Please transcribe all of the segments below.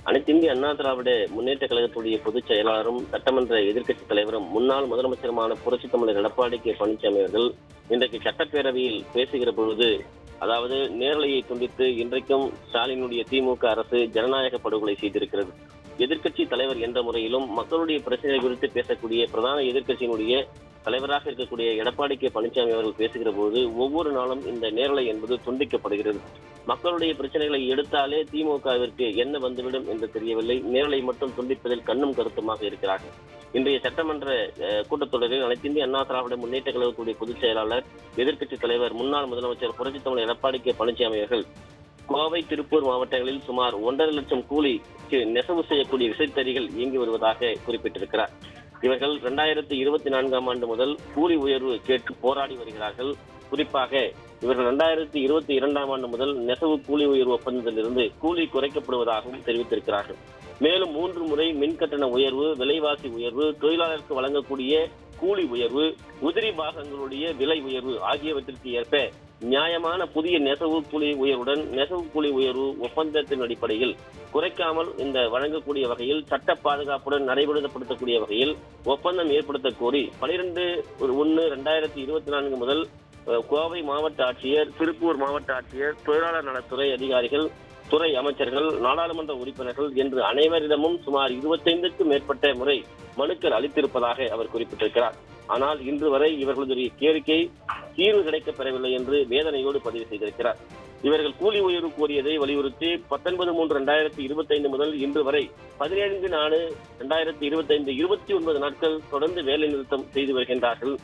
அனைத்து இந்திய அண்ணா திராவிட முன்னேற்ற கழகத்துடைய பொதுச் செயலாளரும் சட்டமன்ற எதிர்க்கட்சி தலைவரும் முன்னாள் முதலமைச்சருமான புரட்சித் தமிழர் எடப்பாடி கே பழனிசாமி அவர்கள் இன்றைக்கு சட்டப்பேரவையில் பேசுகிற பொழுது, அதாவது நேரலையை துண்டித்து இன்றைக்கும் ஸ்டாலினுடைய திமுக அரசு ஜனநாயக படுகொலை செய்திருக்கிறது. எதிர்க்கட்சி தலைவர் என்ற முறையிலும் மக்களுடைய பிரச்சனைகள் குறித்து பேசக்கூடிய பிரதான எதிர்க்கட்சியினுடைய தலைவராக இருக்கக்கூடிய எடப்பாடி கே பழனிசாமி அவர்கள் பேசுகிற போது ஒவ்வொரு நாளும் இந்த நேரலை என்பது துண்டிக்கப்படுகிறது. மக்களுடைய பிரச்சனைகளை எடுத்தாலே திமுகவிற்கு என்ன வந்துவிடும் என்று தெரியவில்லை. நேரலை மட்டும் துண்டிப்பதில் கண்ணும் கருத்துமாக இருக்கிறார்கள். இன்றைய சட்டமன்ற கூட்டத்தொடரில் அனைத்து இந்திய அண்ணா திராவிட முன்னேற்ற கழகத்துடைய பொதுச் செயலாளர், எதிர்க்கட்சி தலைவர், முன்னாள் முதலமைச்சர் புரட்சித் தமிழர் எடப்பாடி கே பழனிசாமி அவர்கள் கோவை, திருப்பூர் மாவட்டங்களில் சுமார் 1.5 லட்சம் கூலிக்கு நெசவு செய்யக்கூடிய விசைத்தறிகள் இயங்கி வருவதாக குறிப்பிட்டிருக்கிறார். இவர்கள் 2024ஆம் ஆண்டு முதல் கூலி உயர்வு கேட்டு போராடி வருகிறார்கள். குறிப்பாக இவர்கள் 2022ஆம் ஆண்டு முதல் நெசவு கூலி உயர்வு ஒப்பந்தத்திலிருந்து கூலி குறைக்கப்படுவதாகவும் தெரிவித்திருக்கிறார்கள். மேலும் 3 முறை மின்கட்டண உயர்வு, விலைவாசி உயர்வு, தொழிலாளருக்கு வழங்கக்கூடிய கூலி உயர்வு, உதிரி பாகங்களுடைய விலை உயர்வு ஆகியவற்றிற்கு ஏற்ப நியாயமான புதிய நெசவு கூலி உயர்வுடன் நெசவு கூலி உயர்வு ஒப்பந்தத்தின் அடிப்படையில் குறைக்காமல் இந்த வழங்கக்கூடிய வகையில் சட்ட பாதுகாப்புடன் நடைமுறைப்படுத்தக்கூடிய வகையில் ஒப்பந்தம் ஏற்படுத்த கோரி 12/1/2024 முதல் கோவை மாவட்ட ஆட்சியர், திருப்பூர் மாவட்ட ஆட்சியர், தொழிலாளர் நலத்துறை அதிகாரிகள், துறை அமைச்சர்கள், நாடாளுமன்ற உறுப்பினர்கள் என்று அனைவரிடமும் சுமார் 25க்கும் மேற்பட்ட முறை மனுக்கள் அளித்திருப்பதாக அவர் குறிப்பிட்டிருக்கிறார். ஆனால் இன்று வரை இவர்களுடைய கோரிக்கை தீர்வு கிடைக்கப்பெறவில்லை என்று வேதனையோடு பதிவு செய்திருக்கிறார். இவர்கள் கூலி உயர்வு கோரியதை வலியுறுத்தி 19/3/2025 முதல் இன்று வரை 17/4/2025 29 நாட்கள் தொடர்ந்து வேலை நிறுத்தம் செய்து வருகின்றார்கள்.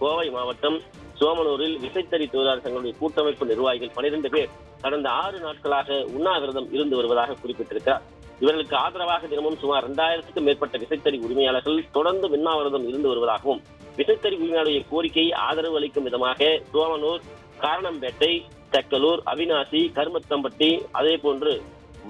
கோவை மாவட்டம் சோமனூரில் விசைத்தறி தொழிலாளர் சங்களுடைய கூட்டமைப்பு நிர்வாகிகள் 12 பேர் கடந்த 6 நாட்களாக உண்ணாவிரதம் இருந்து வருவதாக குறிப்பிட்டிருக்கிறார். இவர்களுக்கு ஆதரவாக தினமும் சுமார் 2000க்கும் மேற்பட்ட விசைத்தறி உரிமையாளர்கள் தொடர்ந்து உண்ணாவிரதம் இருந்து வருவதாகவும், விசைத்தறி உரிமையாளருடைய கோரிக்கை ஆதரவு அளிக்கும் விதமாக சோமனூர், காரணம்பேட்டை, தெக்கலூர், அவிநாசி, கருமத்தம்பட்டி, அதே போன்று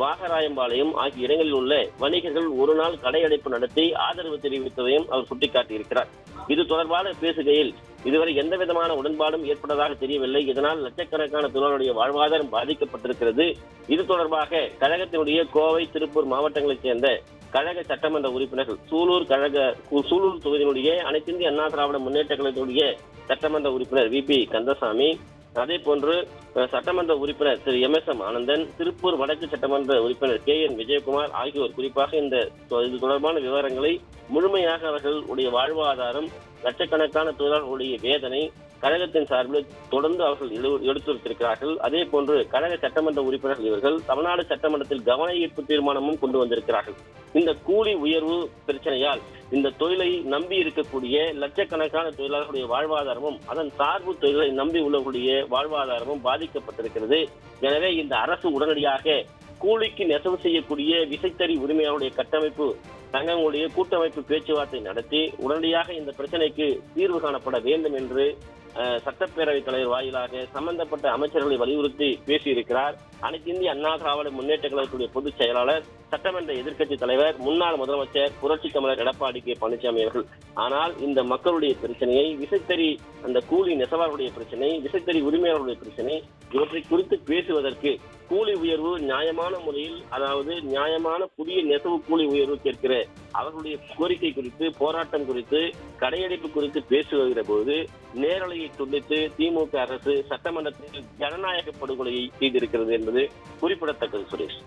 வாகராயம்பாளையம் ஆகிய இடங்களில் உள்ள வணிகர்கள் ஒரு நாள் கடையடைப்பு நடத்தி ஆதரவு தெரிவித்ததையும் அவர் சுட்டிக்காட்டியிருக்கிறார். இது தொடர்பாக பேசுகையில், இதுவரை எந்த விதமான உடன்பாடும் ஏற்பட்டதாக தெரியவில்லை. இதனால் லட்சக்கணக்கான தொழிலாளருடைய வாழ்வாதாரம் பாதிக்கப்பட்டிருக்கிறது. இது தொடர்பாக கழகத்தினுடைய கோவை, திருப்பூர் மாவட்டங்களைச் சேர்ந்த கழக சட்டமன்ற உறுப்பினர்கள், சூலூர் தொகுதியினுடைய அனைத்து இந்திய அண்ணா திராவிட முன்னேற்ற கழகத்துடைய சட்டமன்ற உறுப்பினர் VP கந்தசாமி, அதே போன்று சட்டமன்ற உறுப்பினர் திரு MSM ஆனந்தன், திருப்பூர் வடக்கு சட்டமன்ற உறுப்பினர் KN விஜயகுமார் ஆகியோர் குறிப்பாக இது தொடர்பான விவரங்களை முழுமையாக அவர்களுடைய வாழ்வாதாரம், லட்சக்கணக்கான தொழிலாளர்களுடைய வேதனை கழகத்தின் சார்பில் தொடர்ந்து அவர்கள் எடுத்துரைத்திருக்கிறார்கள். அதே போன்று கழக சட்டமன்ற உறுப்பினர்கள் இவர்கள் தமிழ்நாடு சட்டமன்றத்தில் கவன ஈர்ப்பு தீர்மானமும் கொண்டு வந்திருக்கிறார்கள். இந்த கூலி உயர்வு பிரச்சனையால் இந்த தொழிலை நம்பி இருக்கக்கூடிய லட்சக்கணக்கான தொழிலாளர்களுடைய வாழ்வாதாரமும், அதன் சார்பு தொழிலை நம்பி உள்ளவர்களுடைய வாழ்வாதாரமும் பாதிக்கப்பட்டிருக்கிறது. எனவே இந்த அரசு உடனடியாக கூலிக்கு நெசவு செய்யக்கூடிய விசைத்தறி உரிமையாளருடைய கட்டமைப்பு சங்கங்களுடைய கூட்டமைப்பு பேச்சுவார்த்தை நடத்தி உடனடியாக இந்த பிரச்சனைக்கு தீர்வு காணப்பட வேண்டும் என்று சட்டப்பேரவைத் தலைவர் வாயிலாக சம்பந்தப்பட்ட அமைச்சர்களை வலியுறுத்தி பேசியிருக்கிறார். அனைத்து இந்திய அண்ணா திராவிட முன்னேற்ற கழகத்துடைய பொதுச் செயலாளர், சட்டமன்ற எதிர்க்கட்சி தலைவர், முன்னாள் முதலமைச்சர் புரட்சித் தமிழர் எடப்பாடி கே பழனிசாமி அவர்கள். ஆனால் இந்த மக்களுடைய பிரச்சனையை, விசைத்தறி அந்த கூலி நெசவாளருடைய பிரச்சனை, விசைத்தறி உரிமையாளருடைய பிரச்சனை, இவற்றை குறித்து பேசுவதற்கு கூலி உயர்வு நியாயமான முறையில், அதாவது நியாயமான புதிய நெசவு கூலி உயர்வு கேட்கிற அவர்களுடைய கோரிக்கை குறித்து, போராட்டம் குறித்து, கடையடைப்பு குறித்து பேசுகிற போது நேரலையை துண்டித்து திமுக அரசு சட்டமன்றத்தில் ஜனநாயக படுகொலையை செய்திருக்கிறது என்பது குறிப்பிடத்தக்கது. சுரேஷ்.